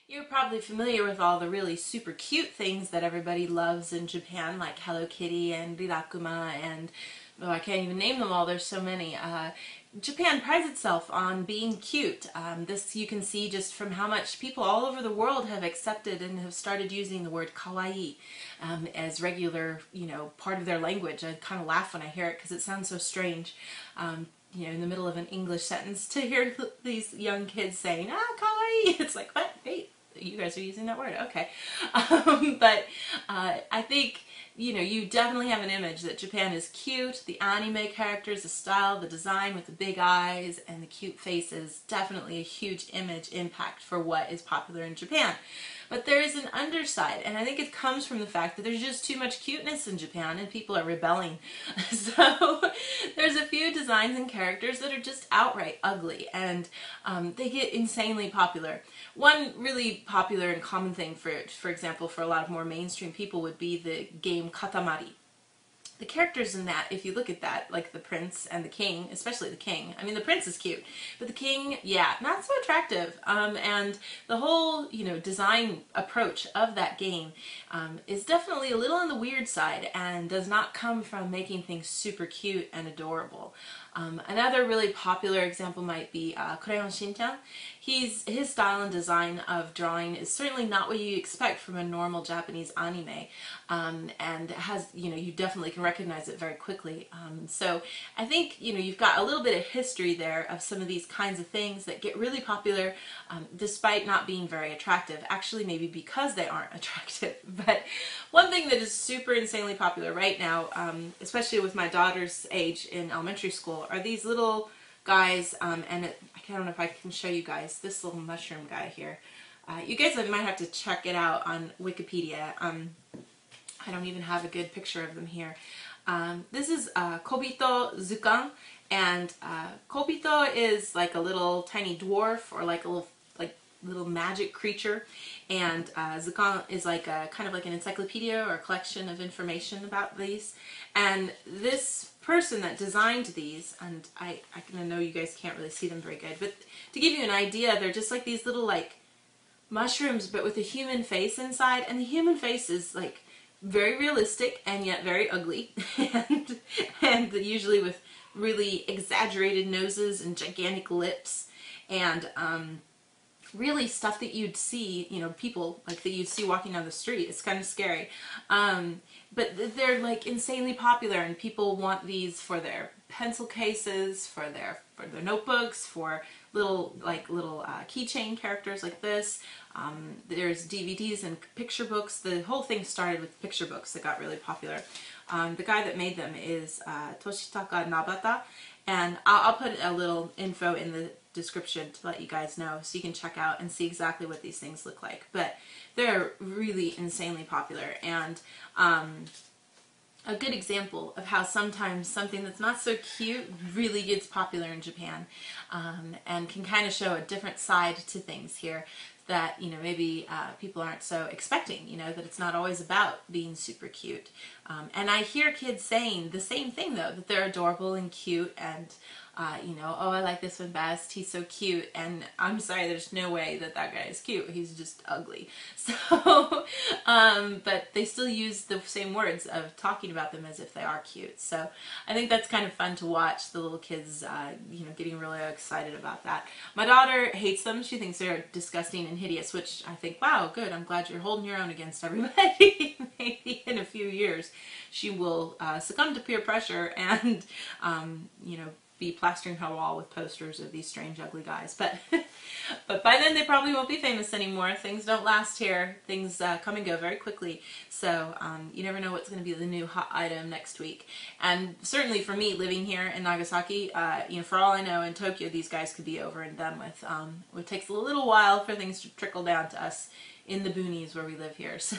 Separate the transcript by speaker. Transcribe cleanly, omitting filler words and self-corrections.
Speaker 1: You're probably familiar with all the really super cute things that everybody loves in Japan, like Hello Kitty and Rilakkuma and, oh, I can't even name them all, there's so many. Japan prides itself on being cute. This you can see just from how much people all over the world have accepted and have started using the word kawaii as regular, part of their language. I kind of laugh when I hear it because it sounds so strange. In the middle of an English sentence to hear these young kids saying, kawaii. It's like, what? Hey, you guys are using that word. Okay. But I think, you definitely have an image that Japan is cute. The anime characters, the style, the design with the big eyes and the cute faces, definitely a huge image impact for what is popular in Japan. But there is an underside, and I think it comes from the fact that there's just too much cuteness in Japan and people are rebelling. So there's a few designs and characters that are just outright ugly, and they get insanely popular. One really popular and common thing, for example, for a lot of more mainstream people would be the game Katamari. The characters in that, if you look at that, like the prince and the king, especially the king, I mean the prince is cute, but the king, yeah, not so attractive. And the whole, design approach of that game is definitely a little on the weird side and does not come from making things super cute and adorable. Another really popular example might be Crayon Shin-chan. His style and design of drawing is certainly not what you expect from a normal Japanese anime, and has, you definitely can recognize it very quickly. So I think, you've got a little bit of history there of some of these kinds of things that get really popular despite not being very attractive. Actually, maybe because they aren't attractive. But one thing that is super insanely popular right now, especially with my daughter's age in elementary school, are these little guys, and I don't know if I can show you guys this little mushroom guy here. You guys might have to check it out on Wikipedia. I don't even have a good picture of them here. This is Kobito Zukan, and Kobito is like a little tiny dwarf, or like a little magic creature, and Zukan is like kind of like an encyclopedia or a collection of information about these. And this person that designed these, and I know you guys can't really see them very good, but to give you an idea, they're just like these little like mushrooms but with a human face inside, and the human face is like very realistic and yet very ugly, and usually with really exaggerated noses and gigantic lips, and really stuff that you'd see, people like that you'd see walking down the street. It's kind of scary. But they're like insanely popular, and people want these for their pencil cases, for their notebooks, for little keychain characters like this. There's DVDs and picture books. The whole thing started with picture books that got really popular. The guy that made them is Toshitaka Nabata, and I'll put a little info in the description to let you guys know so you can check out and see exactly what these things look like. But they're really insanely popular, and a good example of how sometimes something that's not so cute really gets popular in Japan, and can kind of show a different side to things here that, maybe people aren't so expecting, that it's not always about being super cute. And I hear kids saying the same thing, though, that they're adorable and cute, and oh, I like this one best, he's so cute, and I'm sorry, there's no way that that guy is cute, he's just ugly. So, but they still use the same words of talking about them as if they are cute. So I think that's kind of fun to watch, the little kids, getting really excited about that. My daughter hates them. She thinks they're disgusting and hideous, which I think, wow, good, I'm glad you're holding your own against everybody. Maybe in a few years she will succumb to peer pressure and, be plastering her wall with posters of these strange, ugly guys. But but by then they probably won't be famous anymore. Things don't last here. Things come and go very quickly. So you never know what's going to be the new hot item next week. And certainly for me, living here in Nagasaki, for all I know, in Tokyo, these guys could be over and done with. It takes a little while for things to trickle down to us in the boonies where we live here. So